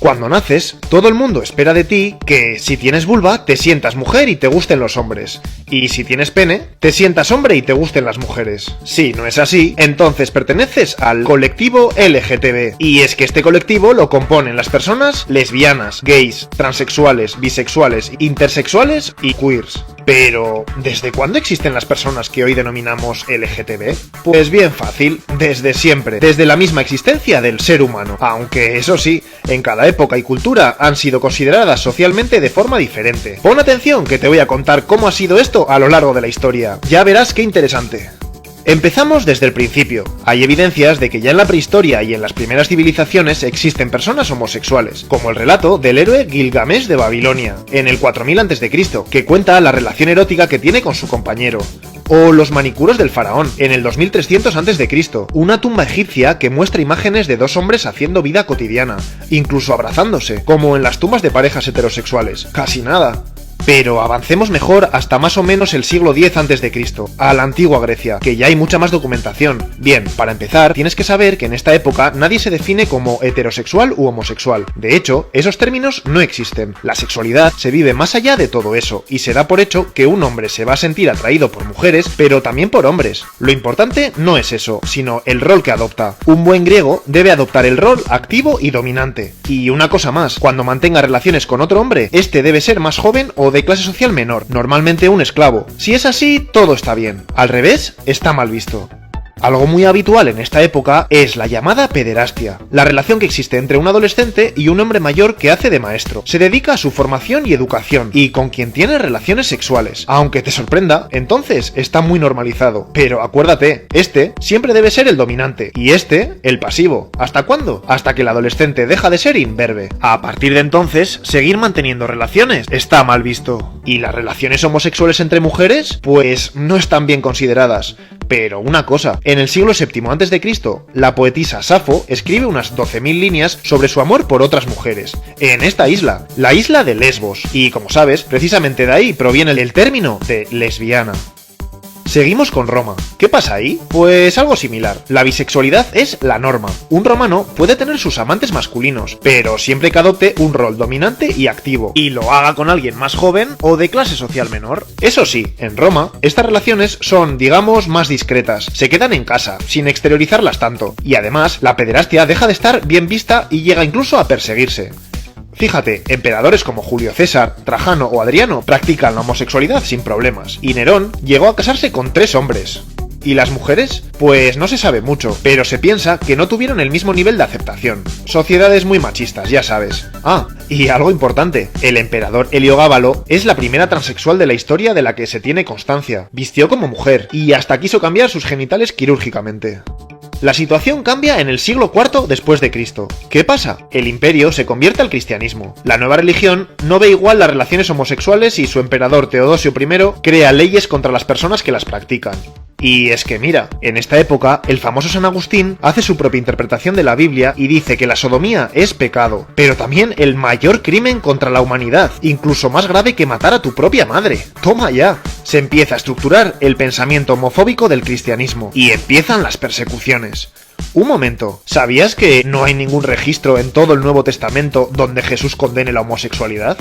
Cuando naces, todo el mundo espera de ti que, si tienes vulva, te sientas mujer y te gusten los hombres. Y si tienes pene, te sientas hombre y te gusten las mujeres. Si no es así, entonces perteneces al colectivo LGTB. Y es que este colectivo lo componen las personas lesbianas, gays, transexuales, bisexuales, intersexuales y queers. Pero, ¿desde cuándo existen las personas que hoy denominamos LGTB? Pues bien fácil, desde siempre, desde la misma existencia del ser humano. Aunque, eso sí, en cada época y cultura han sido consideradas socialmente de forma diferente. Pon atención que te voy a contar cómo ha sido esto a lo largo de la historia. Ya verás qué interesante. Empezamos desde el principio. Hay evidencias de que ya en la prehistoria y en las primeras civilizaciones existen personas homosexuales, como el relato del héroe Gilgamesh de Babilonia, en el 4000 a.C., que cuenta la relación erótica que tiene con su compañero. O los manicuros del faraón, en el 2300 a.C., una tumba egipcia que muestra imágenes de dos hombres haciendo vida cotidiana, incluso abrazándose, como en las tumbas de parejas heterosexuales. Casi nada. Pero avancemos mejor hasta más o menos el siglo X a.C., a la antigua Grecia, que ya hay mucha más documentación. Bien, para empezar, tienes que saber que en esta época nadie se define como heterosexual u homosexual. De hecho, esos términos no existen. La sexualidad se vive más allá de todo eso, y se da por hecho que un hombre se va a sentir atraído por mujeres, pero también por hombres. Lo importante no es eso, sino el rol que adopta. Un buen griego debe adoptar el rol activo y dominante. Y una cosa más, cuando mantenga relaciones con otro hombre, este debe ser más joven o de clase social menor, normalmente un esclavo. Si es así, todo está bien. Al revés, está mal visto. Algo muy habitual en esta época es la llamada pederastia, la relación que existe entre un adolescente y un hombre mayor que hace de maestro. Se dedica a su formación y educación, y con quien tiene relaciones sexuales. Aunque te sorprenda, entonces está muy normalizado. Pero acuérdate, este siempre debe ser el dominante, y este, el pasivo. ¿Hasta cuándo? Hasta que el adolescente deja de ser imberbe. A partir de entonces, seguir manteniendo relaciones está mal visto. ¿Y las relaciones homosexuales entre mujeres? Pues no están bien consideradas. Pero una cosa, en el siglo VII a.C., la poetisa Safo escribe unas 12.000 líneas sobre su amor por otras mujeres, en esta isla, la isla de Lesbos, y como sabes, precisamente de ahí proviene el término de lesbiana. Seguimos con Roma. ¿Qué pasa ahí? Pues algo similar. La bisexualidad es la norma. Un romano puede tener sus amantes masculinos, pero siempre que adopte un rol dominante y activo, y lo haga con alguien más joven o de clase social menor. Eso sí, en Roma, estas relaciones son, digamos, más discretas. Se quedan en casa, sin exteriorizarlas tanto. Y además, la pederastia deja de estar bien vista y llega incluso a perseguirse. Fíjate, emperadores como Julio César, Trajano o Adriano practican la homosexualidad sin problemas, y Nerón llegó a casarse con 3 hombres. ¿Y las mujeres? Pues no se sabe mucho, pero se piensa que no tuvieron el mismo nivel de aceptación. Sociedades muy machistas, ya sabes. Ah, y algo importante, el emperador Heliogábalo es la primera transexual de la historia de la que se tiene constancia. Vistió como mujer, y hasta quiso cambiar sus genitales quirúrgicamente. La situación cambia en el siglo IV después de Cristo. ¿Qué pasa? El imperio se convierte al cristianismo. La nueva religión no ve igual las relaciones homosexuales y su emperador Teodosio I crea leyes contra las personas que las practican. Y es que mira, en esta época, el famoso San Agustín hace su propia interpretación de la Biblia y dice que la sodomía es pecado, pero también el mayor crimen contra la humanidad, incluso más grave que matar a tu propia madre. ¡Toma ya! Se empieza a estructurar el pensamiento homofóbico del cristianismo, y empiezan las persecuciones. Un momento, ¿sabías que no hay ningún registro en todo el Nuevo Testamento donde Jesús condene la homosexualidad?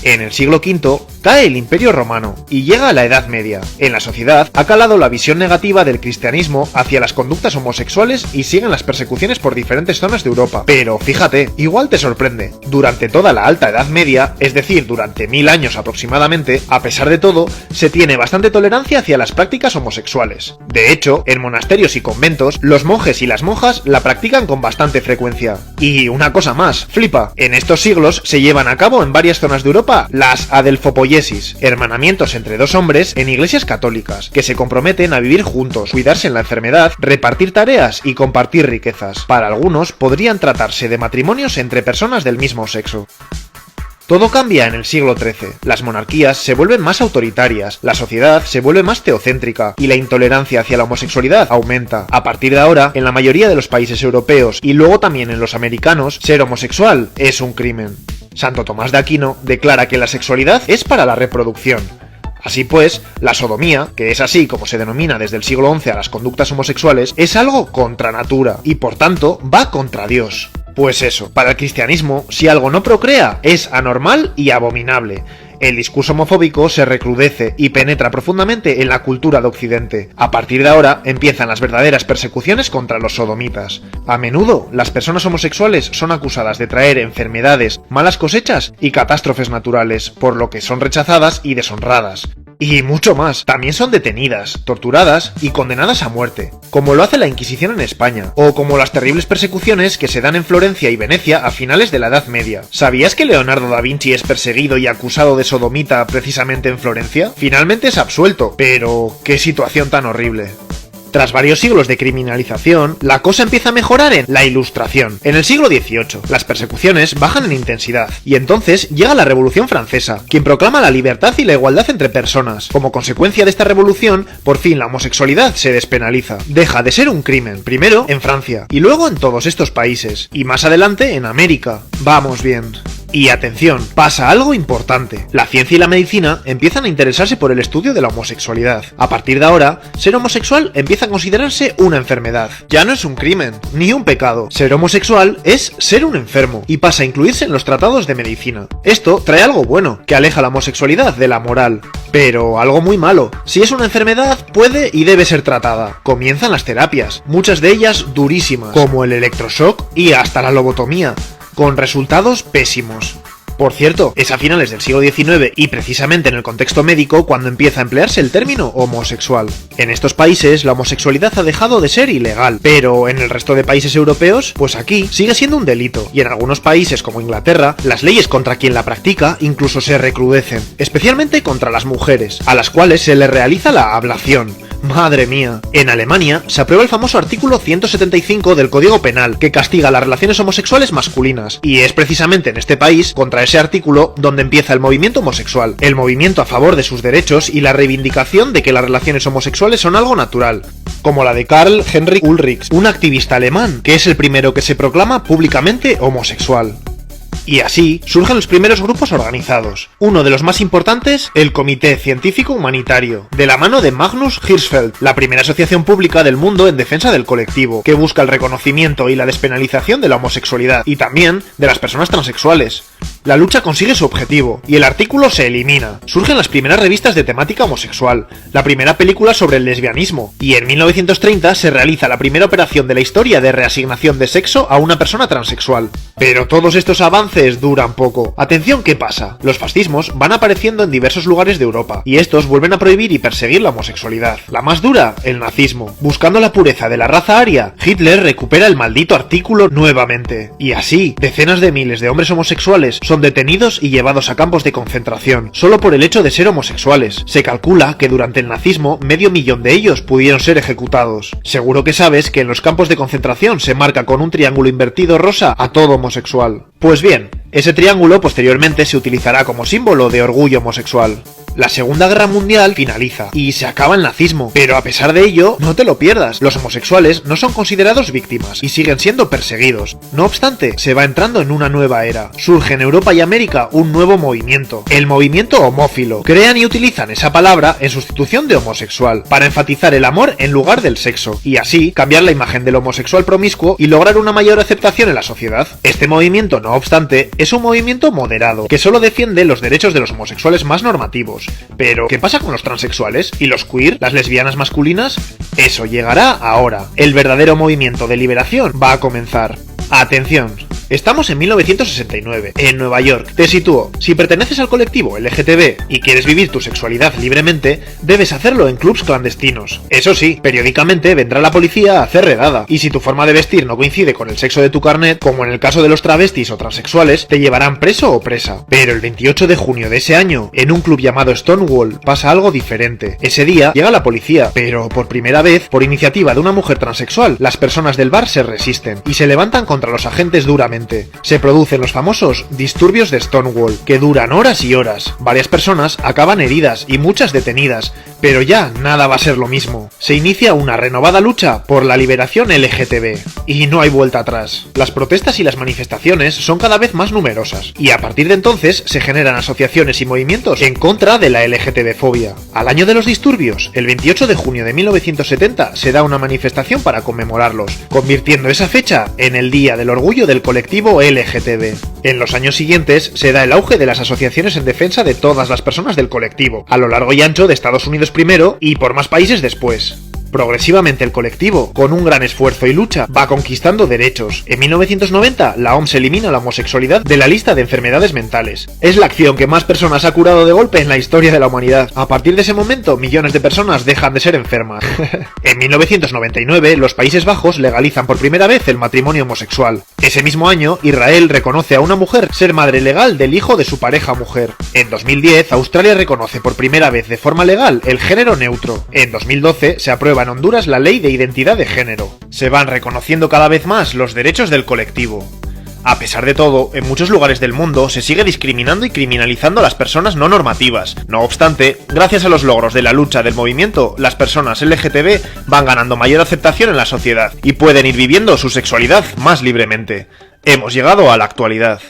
En el siglo V cae el Imperio Romano y llega la Edad Media. En la sociedad ha calado la visión negativa del cristianismo hacia las conductas homosexuales y siguen las persecuciones por diferentes zonas de Europa. Pero fíjate, igual te sorprende, durante toda la Alta Edad Media, es decir, durante 1000 años aproximadamente, a pesar de todo, se tiene bastante tolerancia hacia las prácticas homosexuales. De hecho, en monasterios y conventos, los monjes y las monjas la practican con bastante frecuencia. Y una cosa más, flipa, en estos siglos se llevan a cabo en varias zonas de Europa las adelfopoiesis, hermanamientos entre dos hombres en iglesias católicas, que se comprometen a vivir juntos, cuidarse en la enfermedad, repartir tareas y compartir riquezas. Para algunos podrían tratarse de matrimonios entre personas del mismo sexo. Todo cambia en el siglo XIII. Las monarquías se vuelven más autoritarias, la sociedad se vuelve más teocéntrica y la intolerancia hacia la homosexualidad aumenta. A partir de ahora, en la mayoría de los países europeos y luego también en los americanos, ser homosexual es un crimen. Santo Tomás de Aquino declara que la sexualidad es para la reproducción. Así pues, la sodomía, que es así como se denomina desde el siglo XI a las conductas homosexuales, es algo contra natura y por tanto va contra Dios. Pues eso, para el cristianismo, si algo no procrea, es anormal y abominable. El discurso homofóbico se recrudece y penetra profundamente en la cultura de Occidente. A partir de ahora empiezan las verdaderas persecuciones contra los sodomitas. A menudo, las personas homosexuales son acusadas de traer enfermedades, malas cosechas y catástrofes naturales, por lo que son rechazadas y deshonradas. Y mucho más, también son detenidas, torturadas y condenadas a muerte, como lo hace la Inquisición en España, o como las terribles persecuciones que se dan en Florencia y Venecia a finales de la Edad Media. ¿Sabías que Leonardo da Vinci es perseguido y acusado de sodomita precisamente en Florencia? Finalmente es absuelto, pero qué situación tan horrible. Tras varios siglos de criminalización, la cosa empieza a mejorar en la Ilustración. En el siglo XVIII, las persecuciones bajan en intensidad, y entonces llega la Revolución Francesa, quien proclama la libertad y la igualdad entre personas. Como consecuencia de esta revolución, por fin la homosexualidad se despenaliza. Deja de ser un crimen, primero en Francia, y luego en todos estos países, y más adelante en América. Vamos bien. Y atención, pasa algo importante. La ciencia y la medicina empiezan a interesarse por el estudio de la homosexualidad. A partir de ahora, ser homosexual empieza a considerarse una enfermedad. Ya no es un crimen, ni un pecado. Ser homosexual es ser un enfermo, y pasa a incluirse en los tratados de medicina. Esto trae algo bueno, que aleja la homosexualidad de la moral. Pero algo muy malo. Si es una enfermedad, puede y debe ser tratada. Comienzan las terapias, muchas de ellas durísimas, como el electroshock y hasta la lobotomía, con resultados pésimos. Por cierto, es a finales del siglo XIX y precisamente en el contexto médico cuando empieza a emplearse el término homosexual. En estos países la homosexualidad ha dejado de ser ilegal, pero en el resto de países europeos, pues aquí sigue siendo un delito, y en algunos países como Inglaterra, las leyes contra quien la practica incluso se recrudecen, especialmente contra las mujeres, a las cuales se les realiza la ablación. ¡Madre mía! En Alemania se aprueba el famoso artículo 175 del Código Penal, que castiga las relaciones homosexuales masculinas, y es precisamente en este país, contra ese artículo, donde empieza el movimiento homosexual, el movimiento a favor de sus derechos y la reivindicación de que las relaciones homosexuales son algo natural, como la de Karl Heinrich Ulrich, un activista alemán, que es el primero que se proclama públicamente homosexual. Y así surgen los primeros grupos organizados. Uno de los más importantes, el Comité Científico Humanitario, de la mano de Magnus Hirschfeld, la primera asociación pública del mundo en defensa del colectivo, que busca el reconocimiento y la despenalización de la homosexualidad, y también de las personas transexuales. La lucha consigue su objetivo, y el artículo se elimina. Surgen las primeras revistas de temática homosexual, la primera película sobre el lesbianismo, y en 1930 se realiza la primera operación de la historia de reasignación de sexo a una persona transexual. Pero todos estos avances duran poco. Atención, ¿qué pasa? Los fascismos van apareciendo en diversos lugares de Europa, y estos vuelven a prohibir y perseguir la homosexualidad. La más dura, el nazismo. Buscando la pureza de la raza aria, Hitler recupera el maldito artículo nuevamente. Y así, decenas de miles de hombres homosexuales son detenidos y llevados a campos de concentración, solo por el hecho de ser homosexuales. Se calcula que durante el nazismo, 500.000 de ellos pudieron ser ejecutados. Seguro que sabes que en los campos de concentración se marca con un triángulo invertido rosa a todo homosexual. Pues bien, ese triángulo posteriormente se utilizará como símbolo de orgullo homosexual. La Segunda Guerra Mundial finaliza y se acaba el nazismo, pero a pesar de ello, no te lo pierdas, los homosexuales no son considerados víctimas y siguen siendo perseguidos. No obstante, se va entrando en una nueva era. Surge en Europa y América un nuevo movimiento, el movimiento homófilo. Crean y utilizan esa palabra en sustitución de homosexual, para enfatizar el amor en lugar del sexo, y así cambiar la imagen del homosexual promiscuo y lograr una mayor aceptación en la sociedad. Este movimiento, no obstante, es un movimiento moderado, que solo defiende los derechos de los homosexuales más normativos. Pero, ¿qué pasa con los transexuales? ¿Y los queer? ¿Las lesbianas masculinas? Eso llegará ahora. El verdadero movimiento de liberación va a comenzar. Atención. Estamos en 1969, en Nueva York. Te sitúo. Si perteneces al colectivo LGTB y quieres vivir tu sexualidad libremente, debes hacerlo en clubs clandestinos. Eso sí, periódicamente vendrá la policía a hacer redada, y si tu forma de vestir no coincide con el sexo de tu carnet, como en el caso de los travestis o transexuales, te llevarán preso o presa. Pero el 28 de junio de ese año, en un club llamado Stonewall, pasa algo diferente. Ese día llega la policía, pero por primera vez, por iniciativa de una mujer transexual, las personas del bar se resisten y se levantan contra los agentes duramente. Se producen los famosos disturbios de Stonewall, que duran horas y horas. Varias personas acaban heridas y muchas detenidas, pero ya nada va a ser lo mismo. Se inicia una renovada lucha por la liberación LGTB, y no hay vuelta atrás. Las protestas y las manifestaciones son cada vez más numerosas, y a partir de entonces se generan asociaciones y movimientos en contra de la LGTB-fobia. Al año de los disturbios, el 28 de junio de 1970, se da una manifestación para conmemorarlos, convirtiendo esa fecha en el Día del Orgullo del Colectivo colectivo LGTB. En los años siguientes se da el auge de las asociaciones en defensa de todas las personas del colectivo, a lo largo y ancho de Estados Unidos primero y por más países después. Progresivamente el colectivo, con un gran esfuerzo y lucha, va conquistando derechos. En 1990, la OMS elimina la homosexualidad de la lista de enfermedades mentales. Es la acción que más personas ha curado de golpe en la historia de la humanidad. A partir de ese momento, millones de personas dejan de ser enfermas. En 1999, los Países Bajos legalizan por primera vez el matrimonio homosexual. Ese mismo año, Israel reconoce a una mujer ser madre legal del hijo de su pareja mujer. En 2010, Australia reconoce por primera vez de forma legal el género neutro. En 2012, se aprueba en Honduras la ley de identidad de género. Se van reconociendo cada vez más los derechos del colectivo. A pesar de todo, en muchos lugares del mundo se sigue discriminando y criminalizando a las personas no normativas. No obstante, gracias a los logros de la lucha del movimiento, las personas LGTB van ganando mayor aceptación en la sociedad y pueden ir viviendo su sexualidad más libremente. Hemos llegado a la actualidad.